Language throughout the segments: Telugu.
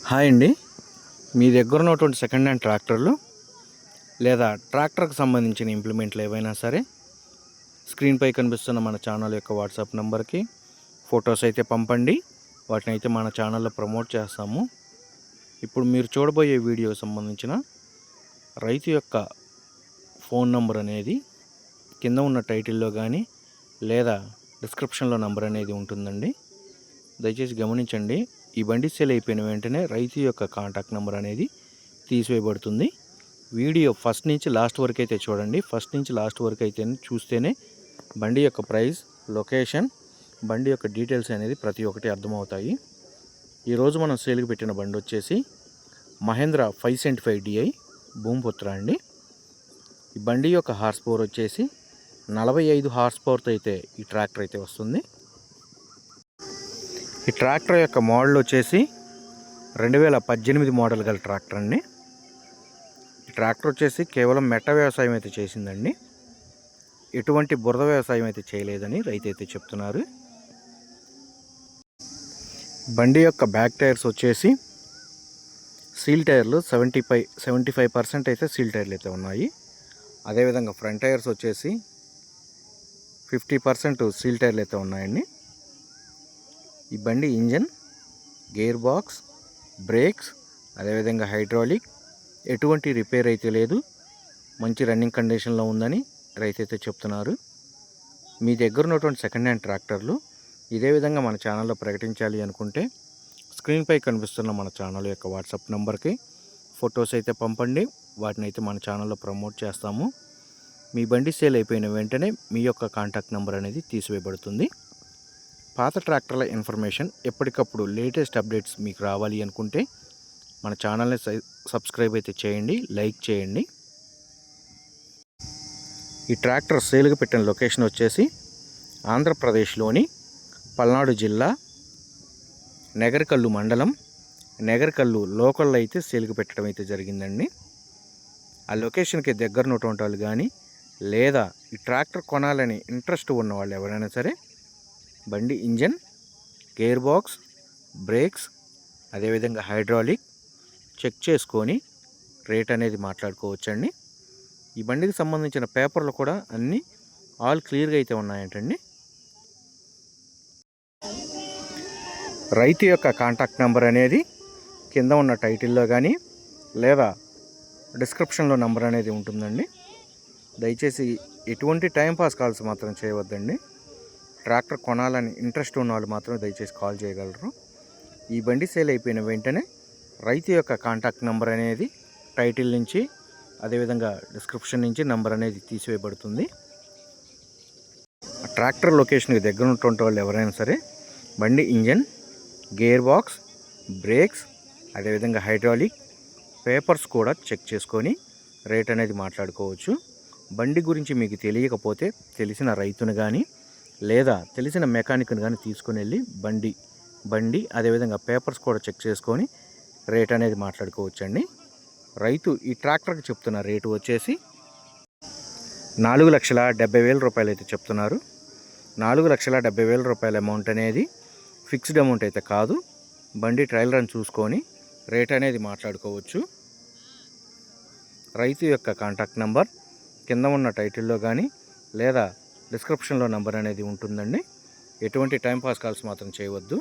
హాయ్ అండి. మీ దగ్గర ఉన్నటువంటి సెకండ్ హ్యాండ్ ట్రాక్టర్లు లేదా ట్రాక్టర్కి సంబంధించిన ఇంప్లిమెంట్లు ఏవైనా సరే స్క్రీన్పై కనిపిస్తున్న మన ఛానల్ యొక్క వాట్సాప్ నెంబర్కి ఫొటోస్ అయితే పంపండి. వాటిని అయితే మన ఛానల్లో ప్రమోట్ చేస్తాము. ఇప్పుడు మీరు చూడబోయే వీడియో సంబంధించిన రైతు యొక్క ఫోన్ నంబర్ అనేది కింద ఉన్న టైటిల్లో కానీ లేదా డిస్క్రిప్షన్లో నంబర్ అనేది ఉంటుందండి. దయచేసి గమనించండి. ఈ బండి సేల్ అయిపోయిన వెంటనే రైతు యొక్క కాంటాక్ట్ నెంబర్ అనేది తీసివేయబడుతుంది. వీడియో ఫస్ట్ నుంచి లాస్ట్ వరకు అయితే చూడండి. ఫస్ట్ నుంచి లాస్ట్ వరకు అయితే చూస్తేనే బండి యొక్క ప్రైస్, లొకేషన్, బండి యొక్క డీటెయిల్స్ అనేది ప్రతి ఒక్కటి అర్థమవుతాయి. ఈరోజు మనం సేల్కి పెట్టిన బండి వచ్చేసి మహేంద్ర 575 DI భూమిపుత్ర అండి. ఈ బండి యొక్క హార్స్ పవర్ వచ్చేసి 45 హార్స్ పవర్తో అయితే ఈ ట్రాక్టర్ అయితే వస్తుంది. ఈ ట్రాక్టర్ యొక్క మోడల్ వచ్చేసి 2018 మోడల్ గల ట్రాక్టర్ అండి. ఈ ట్రాక్టర్ వచ్చేసి కేవలం మెట్ట వ్యవసాయం అయితే చేసిందండి. ఎటువంటి బురద వ్యవసాయం అయితే చేయలేదని రైతు అయితే చెప్తున్నారు. బండి యొక్క బ్యాక్ టైర్స్ వచ్చేసి సీల్ టైర్లు 75% అయితే సీల్ టైర్లు అయితే ఉన్నాయి. అదేవిధంగా ఫ్రంట్ టైర్స్ వచ్చేసి 50% సీల్ టైర్లు అయితే ఉన్నాయండి. ఈ బండి ఇంజన్, గేర్ బాక్స్, బ్రేక్స్, అదేవిధంగా హైడ్రాలిక్ ఎటువంటి రిపేర్ అయితే లేదు. మంచి రన్నింగ్ కండిషన్లో ఉందని రైతు అయితే చెప్తున్నారు. మీ దగ్గర ఉన్నటువంటి సెకండ్ హ్యాండ్ ట్రాక్టర్లు ఇదే విధంగా మన ఛానల్లో ప్రకటించాలి అనుకుంటే స్క్రీన్పై కనిపిస్తున్న మన ఛానల్ యొక్క వాట్సాప్ నెంబర్కి ఫొటోస్ అయితే పంపండి. వాటిని అయితే మన ఛానల్లో ప్రమోట్ చేస్తాము. మీ బండి సేల్ అయిపోయిన వెంటనే మీ యొక్క కాంటాక్ట్ నెంబర్ అనేది తీసివేయబడుతుంది. పాత ట్రాక్టర్ల ఇన్ఫర్మేషన్ ఎప్పటికప్పుడు లేటెస్ట్ అప్డేట్స్ మీకు రావాలి అనుకుంటే మన ఛానల్ని సబ్స్క్రైబ్ అయితే చేయండి, లైక్ చేయండి. ఈ ట్రాక్టర్ సేల్కి పెట్టిన లొకేషన్ వచ్చేసి ఆంధ్రప్రదేశ్లోని పల్నాడు జిల్లా నెగర్కల్లు మండలం, నెగర్కల్లు లోకల్లో అయితే సేల్కి పెట్టడం అయితే జరిగిందండి. ఆ లొకేషన్కి దగ్గర ఉన్నటువంటి వాళ్ళు కానీ లేదా ఈ ట్రాక్టర్ కొనాలని ఇంట్రెస్ట్ ఉన్న వాళ్ళు ఎవరైనా సరే బండి ఇంజన్, గేర్ బాక్స్, బ్రేక్స్, అదేవిధంగా హైడ్రాలిక్ చెక్ చేసుకొని రేట్ అనేది మాట్లాడుకోవచ్చండి. ఈ బండికి సంబంధించిన పేపర్లు కూడా అన్నీ ఆల్ క్లియర్గా అయితే ఉన్నాయంటండి. రైతు యొక్క కాంటాక్ట్ నెంబర్ అనేది కింద ఉన్న టైటిల్లో కానీ లేదా డిస్క్రిప్షన్లో నెంబర్ అనేది ఉంటుందండి. దయచేసి ఎటువంటి టైంపాస్ కాల్స్ మాత్రం చేయవద్దండి. ట్రాక్టర్ కొనాలని ఇంట్రెస్ట్ ఉన్న వాళ్ళు మాత్రం దయచేసి కాల్ చేయగలరు. ఈ బండి సేల్ అయిపోయిన వెంటనే రైతు యొక్క కాంటాక్ట్ నెంబర్ అనేది టైటిల్ నుంచి అదేవిధంగా డిస్క్రిప్షన్ నుంచి నెంబర్ అనేది తీసివేయబడుతుంది. ట్రాక్టర్ లొకేషన్కి దగ్గర ఉన్నటువంటి వాళ్ళు ఎవరైనా సరే బండి ఇంజన్, గేర్ బాక్స్, బ్రేక్స్, అదేవిధంగా హైడ్రాలిక్ పేపర్స్ కూడా చెక్ చేసుకొని రేట్ అనేది మాట్లాడుకోవచ్చు. బండి గురించి మీకు తెలియకపోతే తెలిసిన రైతును కానీ లేదా తెలిసిన మెకానిక్ని కానీ తీసుకుని వెళ్ళి బండి అదేవిధంగా పేపర్స్ కూడా చెక్ చేసుకొని రేట్ అనేది మాట్లాడుకోవచ్చండి. రైతు ఈ ట్రాక్టర్కి చెప్తున్న రేటు వచ్చేసి 4,70,000 రూపాయలు అయితే చెప్తున్నారు. 4,70,000 రూపాయల అమౌంట్ అనేది ఫిక్స్డ్ అమౌంట్ అయితే కాదు. బండి ట్రయల్ రన్ చూసుకొని రేట్ అనేది మాట్లాడుకోవచ్చు. రైతు యొక్క కాంటాక్ట్ నెంబర్ కింద ఉన్న టైటిల్లో కానీ లేదా డిస్క్రిప్షన్లో నెంబర్ అనేది ఉంటుందండి. ఎటువంటి టైంపాస్ కాల్స్ మాత్రం చేయవద్దు.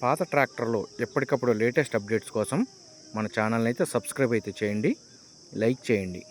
పాత ట్రాక్టర్లో ఎప్పటికప్పుడు లేటెస్ట్ అప్డేట్స్ కోసం మన ఛానల్ని అయితే సబ్స్క్రైబ్ అయితే చేయండి, లైక్ చేయండి.